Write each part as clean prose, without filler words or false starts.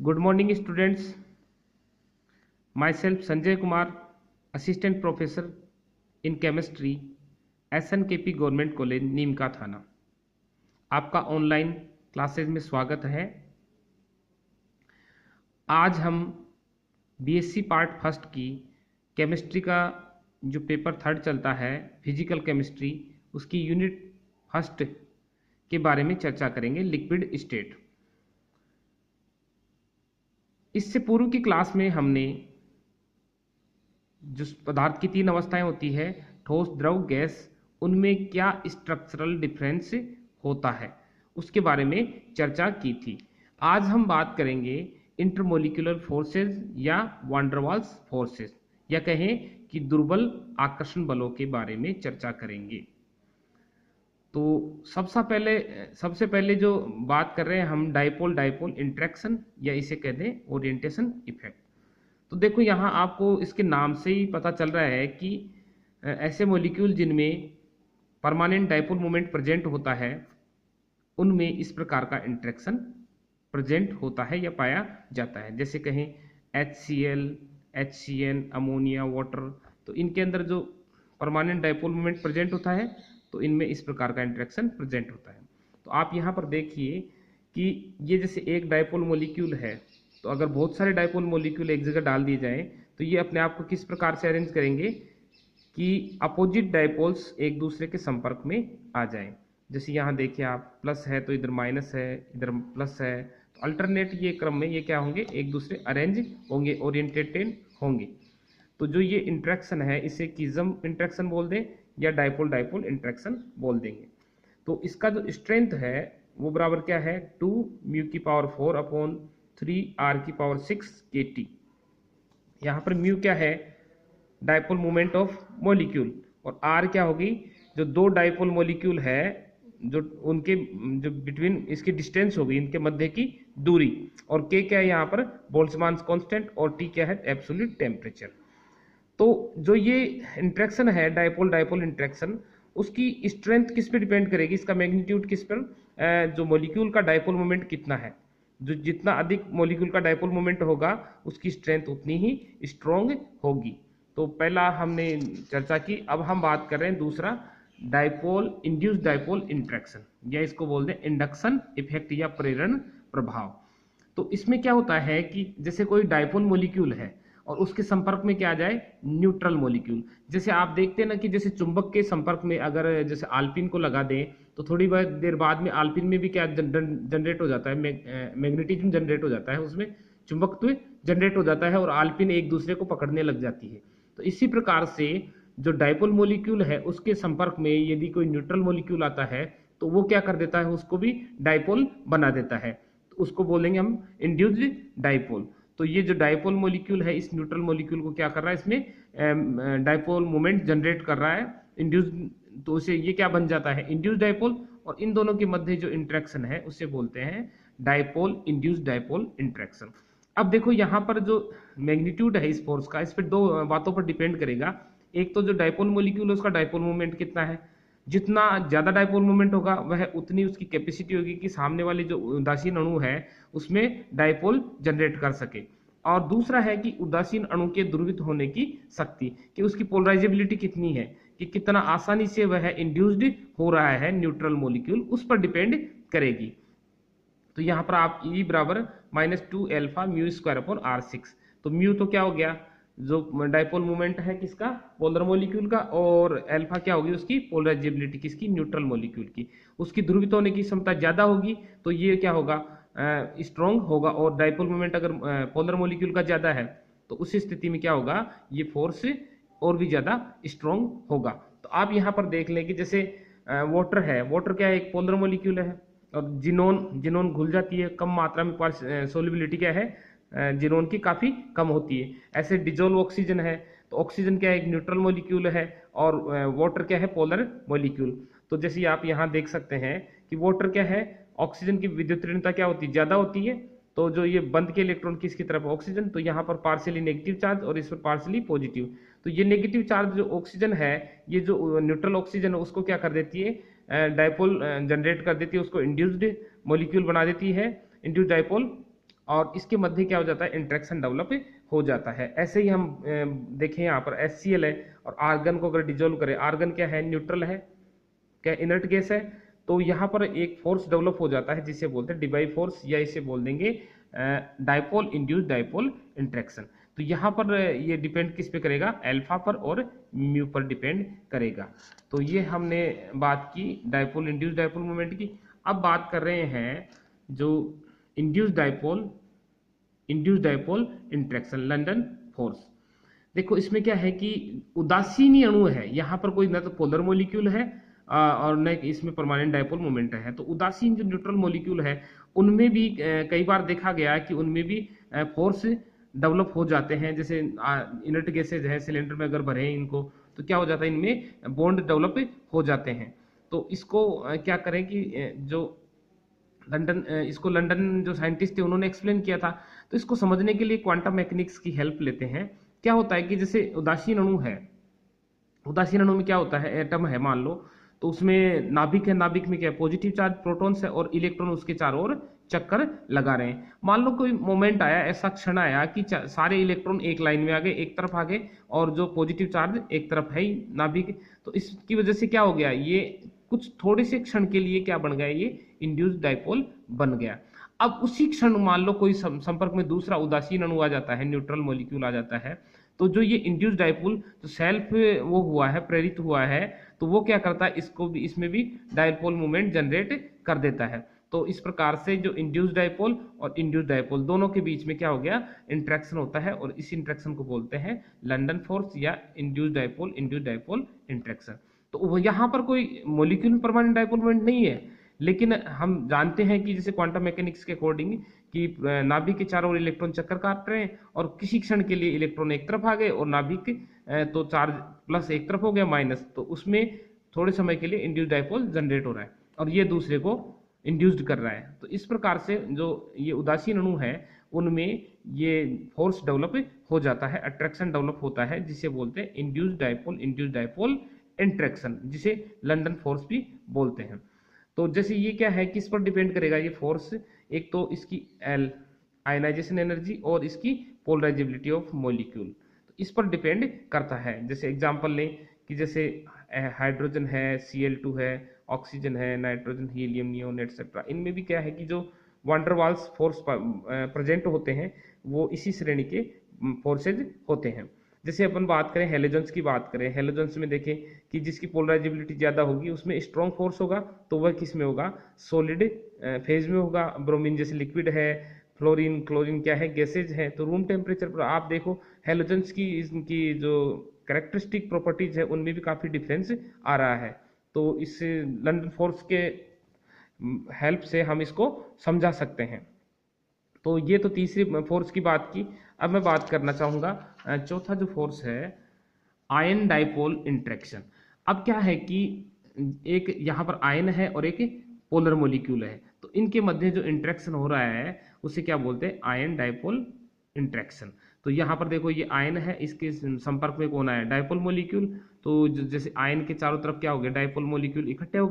Good morning, students. Myself Sanjay Kumar, Assistant Professor in Chemistry, SNKP government college Neem ka Thana. आपका online classes में स्वागत है। आज हम बीएससी पार्ट फर्स्ट की केमिस्ट्री का जो पेपर थर्ड चलता है फिजिकल केमिस्ट्री, उसकी यूनिट फर्स्ट के बारे में चर्चा करेंगे, लिक्विड स्टेट। इससे पूर्व की क्लास में हमने जो पदार्थ की तीन अवस्थाएं होती है, ठोस, द्रव, गैस, उनमें क्या स्ट्रक्चरल डिफरेंस होता है उसके बारे में चर्चा की थी। आज हम बात करेंगे इंटरमोलिकुलर फोर्सेस या वांडरवाल्स फोर्सेस, या कहें कि दुर्बल आकर्षण बलों के बारे में चर्चा करेंगे। तो सबसे पहले जो बात कर रहे हैं हम डाइपोल डाइपोल इंटरेक्शन, या इसे कहते हैं ओरिएंटेशन इफेक्ट। तो देखो यहाँ आपको इसके नाम से ही पता चल रहा है कि ऐसे मॉलिक्यूल जिनमें परमानेंट डाइपोल मोमेंट प्रेजेंट होता है उनमें इस प्रकार का इंटरेक्शन प्रेजेंट होता है या पाया जाता है। जैसे कहें HCl, HCN, अमोनिया, वाटर, तो इनके अंदर जो परमानेंट डाइपोल मोमेंट प्रेजेंट होता है तो इनमें इस प्रकार का इंटरेक्शन प्रेजेंट होता है। तो आप यहाँ पर देखिए कि ये जैसे एक डाइपोल मॉलिक्यूल है, तो अगर बहुत सारे डाइपोल मॉलिक्यूल एक जगह डाल दिए जाएं तो ये अपने आप को किस प्रकार से अरेंज करेंगे कि अपोजिट डाइपोल्स एक दूसरे के संपर्क में आ जाएं। जैसे यहाँ देखिए आप, प्लस है तो इधर माइनस है, इधर प्लस है, तो अल्टरनेट ये क्रम में ये क्या होंगे, एक दूसरे अरेंज होंगे, ओरिएंटेटेड होंगे। तो जो ये इंटरेक्शन है इसे किज्म इंटरेक्शन बोल दें या डाइपोल डाइपोल इंटरेक्शन बोल देंगे। तो इसका जो स्ट्रेंथ है वो बराबर क्या है, 2 म्यू की पावर 4 अपॉन 3 आर की पावर 6 kT। यहाँ पर म्यू क्या है, डाइपोल मोमेंट ऑफ मॉलिक्यूल, और आर क्या होगी, जो दो डाइपोल मॉलिक्यूल है जो उनके जो बिटवीन इसकी डिस्टेंस होगी, इनके मध्य की दूरी, और के क्या है यहाँ पर बोल्ट्जमान कांस्टेंट, और टी क्या है एब्सोल्यूट टेम्परेचर। तो जो ये इंटरेक्शन है डाइपोल डाइपोल इंटरेक्शन, उसकी स्ट्रेंथ किस पे डिपेंड करेगी, इसका मैग्नीट्यूड किस पर, जो मॉलिक्यूल का डाइपोल मोमेंट कितना है, जो जितना अधिक मॉलिक्यूल का डाइपोल मोमेंट होगा उसकी स्ट्रेंथ उतनी ही स्ट्रॉन्ग होगी। तो पहला हमने चर्चा की। अब हम बात कर रहे हैं दूसरा, डाइपोल इंड्यूस्ड डाइपोल इंटरेक्शन, या इसको बोलते हैं इंडक्शन इफेक्ट या प्रेरण प्रभाव। तो इसमें क्या होता है कि जैसे कोई डाइपोल मॉलिक्यूल है और उसके संपर्क में क्या आ जाए, न्यूट्रल मॉलिक्यूल। जैसे आप देखते हैं ना कि जैसे चुंबक के संपर्क में अगर जैसे आल्पिन को लगा दें तो थोड़ी बहुत देर बाद में आल्पिन में भी क्या जनरेट हो जाता है, मैग्नेटिज्म जनरेट हो जाता है, उसमें चुंबकत्व जनरेट हो जाता है और आल्पिन एक दूसरे को पकड़ने लग जाती है। तो इसी प्रकार से जो डाइपोल मॉलिक्यूल है उसके संपर्क में यदि कोई न्यूट्रल मॉलिक्यूल आता है तो वो क्या कर देता है, उसको भी डाइपोल बना देता है। तो उसको बोलेंगे हम इंड्यूस्ड डाइपोल। तो ये जो डाइपोल मॉलिक्यूल है इस न्यूट्रल मॉलिक्यूल को क्या कर रहा है, इसमें डाइपोल मोमेंट जनरेट कर रहा है, इंड्यूस्ड, तो उसे ये क्या बन जाता है, इंड्यूस्ड डाइपोल। और इन दोनों के मध्य जो इंटरेक्शन है उसे बोलते हैं डाइपोल इंड्यूस्ड डाइपोल इंटरेक्शन। अब देखो यहाँ पर जो मैग्नीट्यूड है इस फोर्स का, इस पर दो बातों पर डिपेंड करेगा। एक तो जो डाइपोल मॉलिक्यूल है उसका डाइपोल मोमेंट कितना है, जितना ज्यादा डाइपोल मोमेंट होगा वह उतनी उसकी कैपेसिटी होगी कि सामने वाले जो उदासीन अणु है उसमें डाइपोल जनरेट कर सके। और दूसरा है कि उदासीन अणु के ध्रुवित होने की शक्ति, कि उसकी पोलराइजेबिलिटी कितनी है, कि कितना आसानी से वह इंड्यूस्ड हो रहा है न्यूट्रल मॉलिक्यूल, उस पर डिपेंड करेगी। तो यहाँ पर आप E बराबर -2 alpha mu square upon R6। तो म्यू तो क्या हो गया, जो डाइपोल मोमेंट है किसका, पोलर मॉलिक्यूल का, और अल्फा क्या होगी उसकी पोलराइजेबिलिटी किसकी, न्यूट्रल मॉलिक्यूल की। उसकी ध्रुवित होने की क्षमता ज्यादा होगी तो ये क्या होगा, स्ट्रॉन्ग होगा। और डाइपोल मोमेंट अगर पोलर मॉलिक्यूल का ज्यादा है तो उस स्थिति में क्या होगा, ये फोर्स और भी ज्यादा स्ट्रॉन्ग होगा। तो आप यहाँ पर देख लें कि जैसे वाटर है, वाटर क्या है, एक पोलर मॉलिक्यूल है, और जिनोन घुल जाती है कम मात्रा में, सोल्युबिलिटी क्या है जिनोन की काफी कम होती है। ऐसे डिजोल्व ऑक्सीजन है, तो ऑक्सीजन क्या है, एक न्यूट्रल मॉलिक्यूल है, और वाटर क्या है, पोलर मॉलिक्यूल। तो जैसे आप यहाँ देख सकते हैं कि वाटर क्या है, ऑक्सीजन की विद्युत ऋणता क्या होती है, ज्यादा होती है। तो जो ये बंद के इलेक्ट्रॉन किसकी तरफ, ऑक्सीजन, तो यहाँ पर पार्शियली नेगेटिव चार्ज और इस पर पार्शियली पॉजिटिव। तो ये नेगेटिव चार्ज जो ऑक्सीजन है, ये जो न्यूट्रल ऑक्सीजन है उसको क्या कर देती है, डाइपोल जनरेट कर देती है, उसको इंड्यूस्ड मॉलिक्यूल बना देती है, इंड्यूस्ड डाइपोल और इसके मध्य क्या हो जाता है, इंट्रैक्शन डेवलप हो जाता है। ऐसे ही हम देखें यहाँ पर HCl है और आर्गन को अगर डिजोल्व करें, आर्गन क्या है, न्यूट्रल है, क्या इनर्ट गैस है, तो यहाँ पर एक फोर्स डेवलप हो जाता है जिसे बोलते हैं डिबाई फोर्स, या इसे बोल देंगे डाइपोल इंड्यूस्ड डाइपोल इंट्रैक्शन। तो यहाँ पर ये डिपेंड किस पे करेगा, अल्फा पर और म्यू पर डिपेंड करेगा। तो ये हमने बात की डाइपोल इंड्यूस्ड डाइपोल मोमेंट की। अब बात कर रहे हैं जो induced dipole interaction, London force. देखो इसमें क्या है कि उदासीन अणु है, यहाँ पर कोई ना तो पोलर मॉलिक्यूल है और न इसमें परमानेंट डाइपोल मोमेंट है। तो उदासीन जो न्यूट्रल मॉलिक्यूल है उनमें भी कई बार देखा गया कि उनमें भी फोर्स डेवलप हो जाते हैं। जैसे इनर्ट गैसेज है, सिलेंडर में अगर भरे इनको, तो क्या हो जाता है, इनमें बॉन्ड डेवलप हो जाते हैं। तो इसको क्या करें कि जो इसको लंदन जो साइंटिस्ट थे उन्होंने एक्सप्लेन किया था। तो इसको समझने के लिए क्वांटम मैकेनिक्स की हेल्प लेते हैं। क्या होता है कि जैसे उदासीन अणु है, उदासीन अणु में क्या होता है, एटम है मान लो, तो उसमें नाभिक है, नाभिक में क्या है, पॉजिटिव चार्ज प्रोटॉन्स है और इलेक्ट्रॉन उसके चारों ओर चक्कर लगा रहे हैं। मान लो कोई मोमेंट आया, ऐसा क्षण आया कि सारे इलेक्ट्रॉन एक लाइन में आ गए, एक तरफ आ गए, और जो पॉजिटिव चार्ज एक तरफ है ही नाभिक, तो इसकी वजह से क्या हो गया, ये कुछ थोड़े से क्षण के लिए क्या बन गया, ये इंड्यूस्ड डाइपोल बन गया। अब उसी क्षण मान लो कोई संपर्क में दूसरा उदासीन अणु आ जाता है, न्यूट्रल मॉलिक्यूल आ जाता है, तो जो ये इंड्यूस्ड डाइपोल जो सेल्फ वो हुआ है, प्रेरित हुआ है, तो वो क्या करता है, इसको भी, इसमें भी डाइपोल मूवमेंट जनरेट कर देता है। तो इस प्रकार से जो इंड्यूस्ड डाइपोल और इंड्यूस्ड डाइपोल दोनों के बीच में क्या हो गया, इंट्रैक्शन होता है, और इस इंट्रैक्शन को बोलते हैं लंदन फोर्स या इंड्यूस्ड डाइपोल इंट्रैक्शन। तो वो यहाँ पर कोई मॉलिक्यूल में परमानेंट डाइपोल मोमेंट नहीं है, लेकिन हम जानते हैं कि जैसे क्वांटम मैकेनिक्स के अकॉर्डिंग कि नाभिक के चारों ओर इलेक्ट्रॉन चक्कर काट रहे हैं, और किसी क्षण के लिए इलेक्ट्रॉन एक तरफ आ गए और नाभिक तो चार्ज प्लस एक तरफ हो गया माइनस, तो उसमें थोड़े समय के लिए इंड्यूस्ड डाइपोल जनरेट हो रहा है और ये दूसरे को इंड्यूस्ड कर रहा है। तो इस प्रकार से जो ये उदासीन अणु है उनमें ये फोर्स डेवलप हो जाता है, अट्रैक्शन डेवलप होता है, जिसे बोलते हैं इंड्यूस्ड डाइपोल इंट्रैक्शन, जिसे लंदन फोर्स भी बोलते हैं। तो जैसे ये क्या है, किस पर डिपेंड करेगा ये फोर्स, एक तो इसकी आयनाइजेशन एनर्जी और इसकी पोलराइजेबिलिटी ऑफ मॉलिक्यूल, तो इस पर डिपेंड करता है। जैसे एग्जांपल लें कि जैसे हाइड्रोजन है, Cl2 है, ऑक्सीजन है, नाइट्रोजन, हीलियम, नियोन एटसेट्रा, इनमें भी क्या है कि जो वांडर वाल्स फोर्स प्रेजेंट होते हैं वो इसी श्रेणी के फोर्सेज होते हैं। जैसे अपन बात करें हेलोजन्स की बात करें, हेलोजन्स में देखें कि जिसकी पोलराइजेबिलिटी ज़्यादा होगी उसमें स्ट्रॉन्ग फोर्स होगा, तो वह किस में होगा, सॉलिड फेज में होगा। ब्रोमीन जैसे लिक्विड है, फ्लोरीन, क्लोरीन क्या है, गैसेज है। तो रूम टेम्परेचर पर आप देखो हेलोजन्स की इनकी जो कैरेक्टरिस्टिक प्रॉपर्टीज है उनमें भी काफ़ी डिफरेंस आ रहा है। तो इस लंदन फोर्स के हेल्प से हम इसको समझा सकते हैं। तो ये तो तीसरी फोर्स की बात की। अब मैं बात करना चाहूँगा चौथा जो फोर्स है, आयन डाइपोल इंट्रैक्शन। अब क्या है कि एक यहाँ पर आयन है और एक पोलर मॉलिक्यूल है, तो इनके मध्य जो इंट्रैक्शन हो रहा है उसे क्या बोलते हैं, आयन डाइपोल इंट्रैक्शन। तो यहाँ पर देखो ये आयन है, इसके संपर्क में कौन आया, डाइपोल मॉलिक्यूल। तो जैसे आयन के चारों तरफ क्या हो गया, डाइपोल मॉलिक्यूल इकट्ठे हो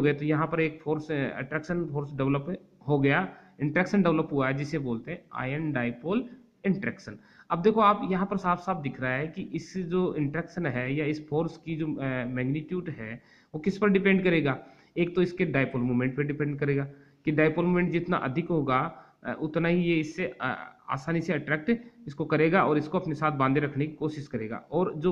गए, तो यहाँ पर एक फोर्स, अट्रैक्शन फोर्स डेवलप हो गया, इंट्रैक्शन डेवलप हुआ है, जिसे बोलते हैं आयन डाइपोल इंट्रैक्शन। अब देखो आप यहाँ पर साफ साफ दिख रहा है कि इस जो इंट्रैक्शन है या इस फोर्स की जो मैग्नीट्यूड है वो किस पर डिपेंड करेगा, एक तो इसके डाइपोल मोमेंट पर डिपेंड करेगा कि डाइपोल मोमेंट जितना अधिक होगा उतना ही ये इससे आसानी से अट्रैक्ट इसको करेगा और इसको अपने साथ बांधे रखने की कोशिश करेगा। और जो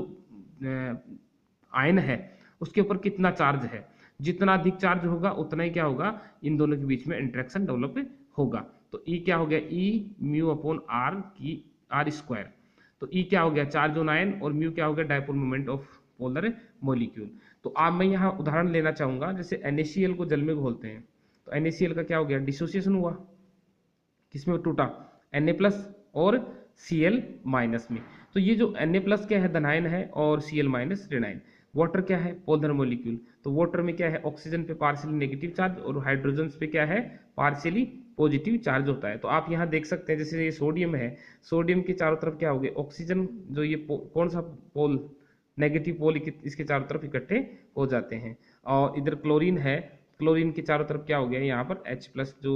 आयन है उसके ऊपर कितना चार्ज है, जितना अधिक चार्ज होगा उतना ही क्या होगा, इन दोनों के बीच में इंट्रैक्शन डेवलप होगा। तो ई क्या हो गया, ई म्यू अपॉन आर की आर स्क्वायर। तो ई क्या हो गया, चार्ज ऑन आयन, और म्यू क्या हो गया, dipole moment of polar molecule. तो अब मैं यहाँ उदाहरण लेना चाहूंगा, जैसे NaCl को जल में घोलते हैं, तो NaCl का क्या हो गया, डिसोसिएशन हुआ, किसमें टूटा, Na+ और Cl- में। तो ये जो Na+ क्या है, धनायन है, और Cl- ऋणायन। वाटर क्या है, पोलर मॉलिक्यूल। तो वाटर में क्या है, ऑक्सीजन पे पार्शियली नेगेटिव चार्ज और हाइड्रोजन पे क्या है, पार्शियली पॉजिटिव चार्ज होता है। तो आप यहाँ देख सकते हैं जैसे ये सोडियम है, सोडियम के चारों तरफ क्या हो गया, ऑक्सीजन जो ये कौन सा पोल, नेगेटिव पोल इसके चारों तरफ इकट्ठे हो जाते हैं। और इधर क्लोरीन है, क्लोरीन के चारों तरफ क्या हो गया, यहाँ पर H+ जो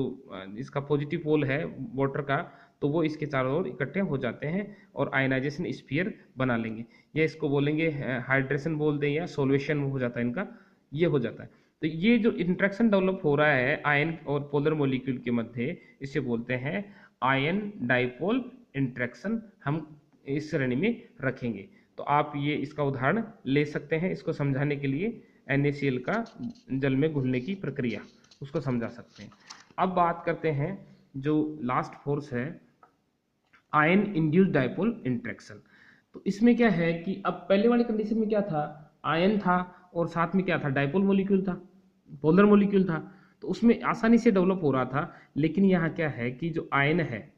इसका पॉजिटिव पोल है वाटर का, तो वो इसके चारों ओर इकट्ठे हो जाते हैं और आयनाइजेशन स्फीयर बना लेंगे, या इसको बोलेंगे हाइड्रेशन बोल दें या सोल्यूशन हो जाता है इनका, ये हो जाता है। तो ये जो इंट्रैक्शन डेवलप हो रहा है आयन और पोलर मॉलिक्यूल के मध्य, इसे बोलते हैं आयन डाइपोल इंट्रैक्शन, हम इस श्रेणी में रखेंगे। तो आप ये इसका उदाहरण ले सकते हैं, इसको समझाने के लिए NaCl का जल में घुलने की प्रक्रिया, उसको समझा सकते हैं। अब बात करते हैं जो लास्ट फोर्स है आयन इंड्यूस्ड डाइपोल इंट्रैक्शन। तो इसमें क्या है कि अब पहले वाली कंडीशन में क्या था, आयन था और साथ में क्या था, डाइपोल मॉलिक्यूल था, पोलर मॉलिक्यूल था, तो उसमें आसानी से डेवलप हो रहा था। लेकिन यहाँ क्या है कि जो आयन है,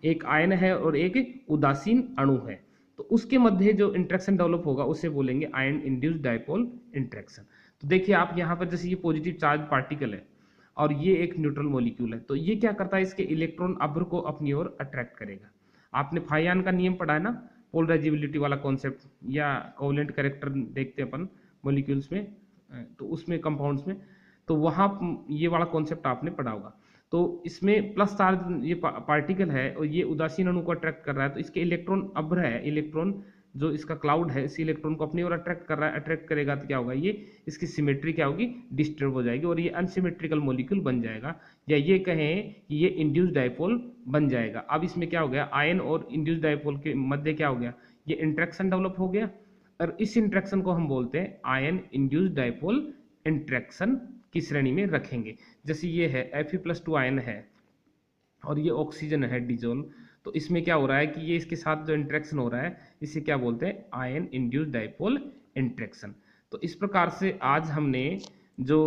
एक आयन है और एक उदासीन अणु है, तो उसके मध्य जो इंट्रैक्शन डेवलप होगा उसे बोलेंगे आयन इंड्यूस्ड डाइपोल इंट्रैक्शन। तो देखिए आप यहाँ पर जैसे ये पॉजिटिव चार्ज पार्टिकल है और ये एक न्यूट्रल मॉलिक्यूल है, तो ये क्या करता है, इसके इलेक्ट्रॉन अभ्र को अपनी ओर अट्रैक्ट करेगा। आपने फाइयान का नियम पढ़ा है ना, पोलराइजेबिलिटी वाला कॉन्सेप्ट, या कोवेलेंट कैरेक्टर देखते हैं अपन मॉलिक्यूल्स में, तो उसमें कंपाउंड्स में, तो वहाँ ये वाला कॉन्सेप्ट आपने पढ़ा होगा। तो इसमें प्लस चार्ज ये पार्टिकल है और ये उदासीन अणु को अट्रैक्ट कर रहा है, तो इसके इलेक्ट्रॉन अभ्र है, इलेक्ट्रॉन जो इसका क्लाउड है इस इलेक्ट्रॉन को अपनी ओर अट्रैक्ट कर रहा है, अट्रैक्ट करेगा तो क्या होगा, ये इसकी सिमेट्री क्या होगी, डिस्टर्ब हो जाएगी और ये अनसिमेट्रिकल मॉलिक्यूल बन जाएगा, या ये कहें कि ये इंड्यूस्ड डाइपोल बन जाएगा। अब इसमें क्या हो गया, आयन और इंड्यूस्ड डाइपोल के मध्य क्या हो गया, ये इंट्रैक्शन डेवलप हो गया, और इस इंट्रैक्शन को हम बोलते हैं आयन इंड्यूस्ड डाइपोल इंट्रैक्शन की श्रेणी में रखेंगे। जैसे ये है Fe+2 आयन है और ये ऑक्सीजन है डिजोल्व, तो इसमें क्या हो रहा है कि ये इसके साथ जो इंट्रैक्शन हो रहा है इसे क्या बोलते हैं, आयन इंड्यूस्ड डाइपोल इंट्रैक्शन। तो इस प्रकार से आज हमने जो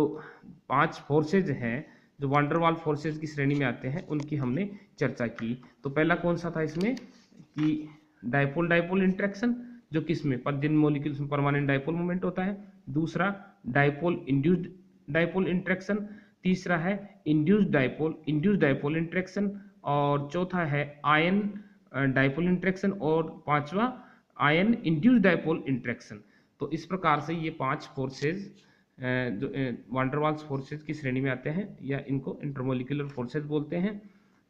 5 फोर्सेज हैं जो वान डेर वाल फोर्सेज की श्रेणी में आते हैं उनकी हमने चर्चा की। तो पहला कौन सा था इसमें कि डाइपोल डाइपोल इंट्रैक्शन, जो किसमें, पर जिन मॉलिक्यूल्स में परमानेंट डाइपोल मोमेंट होता है। दूसरा डाइपोल इंड्यूस्ड डाइपोल इंट्रैक्शन। तीसरा है इंड्यूस्ड डाइपोल इंट्रैक्शन। और चौथा है आयन डाइपोल इंट्रैक्शन। और पांचवा आयन इंड्यूस्ड डाइपोल इंट्रैक्शन। तो इस प्रकार से ये 5 फोर्सेज जो वान डेर वाल्स फोर्सेज की श्रेणी में आते हैं, या इनको इंटरमोलिकुलर फोर्सेज बोलते हैं।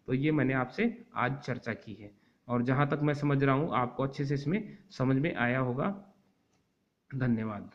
तो ये मैंने आपसे आज चर्चा की है, और जहाँ तक मैं समझ रहा हूँ आपको अच्छे से इसमें समझ में आया होगा। धन्यवाद।